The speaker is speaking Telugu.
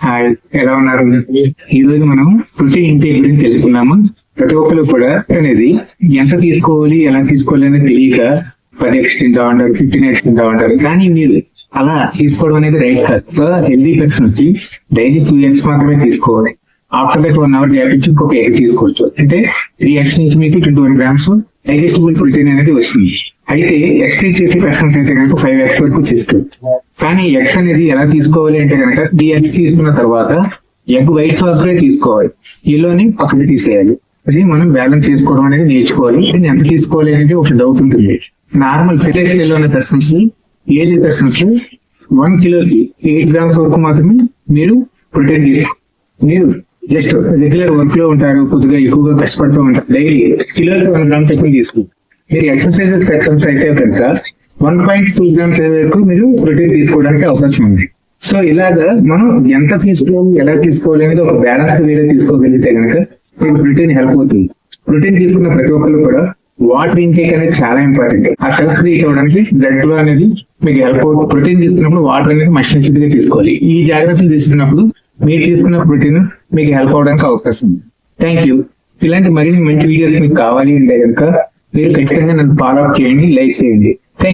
హాయ్, ఎలా ఉన్నారు? ఈ రోజు మనం ప్రోటీన్ ఇంటేక్ గురించి తెలుసుకున్నాము. ప్రతి ఒక్కరు కూడా అనేది ఎంత తీసుకోవాలి, ఎలా తీసుకోవాలి అనేది తెలియక 10x తింటా ఉంటారు, 15x తింటా ఉంటారు. కానీ మీరు అలా తీసుకోవడం అనేది రైట్ కాదు. హెల్దీ పర్సన్ వచ్చి డైలీ 2x మాత్రమే తీసుకోవాలి. ఆఫ్టర్ దట్ 1 hour గ్యాప్ ఇచ్చి ఇంకొక ఎగ్ తీసుకోవచ్చు. అంటే 3x నుంచి మీకు 21 grams డైజెస్టిబుల్ ప్రోటీన్ అనేది వస్తుంది. అయితే ఎక్సర్సైజ్ చేసే పర్సన్స్ అయితే కనుక 5x వరకు తీసుకోవచ్చు. కానీ ఎగ్స్ అనేది ఎలా తీసుకోవాలి అంటే కనుక 3x తీసుకున్న తర్వాత ఎగ్ వైట్స్ మాత్రమే తీసుకోవాలి, ఎల్లోని పక్కకి తీసేయాలి. అది మనం బ్యాలెన్స్ చేసుకోవడం అనేది నేర్చుకోవాలి. దీన్ని ఎంత తీసుకోవాలి అనేది ఒక డౌట్ ఉంటుంది. నార్మల్ ఫిట్ స్టైల్ ఉన్న పర్సన్స్, ఏజ్ పర్సన్స్ 1 కిలోకి 8 grams వరకు మాత్రమే మీరు ప్రోటీన్ తీసుకోవాలి. మీరు జస్ట్ రెగ్యులర్ వర్క్ లో ఉంటారు, కొద్దిగా ఎక్కువగా కష్టపడుతూ ఉంటారు, డైలీ కిలోకి 1 gram ఎక్కువ తీసుకోండి. మీరు ఎక్సర్సైజెస్ పర్సన్స్ అయితే కనుక 1.2 grams వరకు మీరు ప్రోటీన్ తీసుకోవడానికి అవకాశం ఉంది. సో ఇలాగా మనం ఎంత తీసుకోవాలి, ఎలా తీసుకోవాలి అనేది ఒక బ్యాలెన్స్ వేరే తీసుకోగలిగితే కనుక మీకు ప్రోటీన్ హెల్ప్ అవుతుంది. ప్రోటీన్ తీసుకున్న ప్రతి ఒక్కరు కూడా వాటర్ ఇంటేక్ అనేది చాలా ఇంపార్టెంట్. ఆ సెల్స్ రీచ్ అవ్వడానికి బ్లడ్ ఫ్లో అనేది మీకు హెల్ప్ అవుతుంది. ప్రోటీన్ తీసుకున్నప్పుడు వాటర్ అనేది మస్ట్ గా తీసుకోవాలి. ఈ జాగ్రత్తలు తీసుకున్నప్పుడు మీరు తీసుకున్న ప్రోటీన్ మీకు హెల్ప్ అవడానికి అవకాశం ఉంది. Thank you. ఇలాంటి మరిన్ని మంచి వీడియోస్ మీకు కావాలి అంటే కనుక మీరు ఖచ్చితంగా నన్ను ఫాలో అప్ చేయండి, లైక్ చేయండి.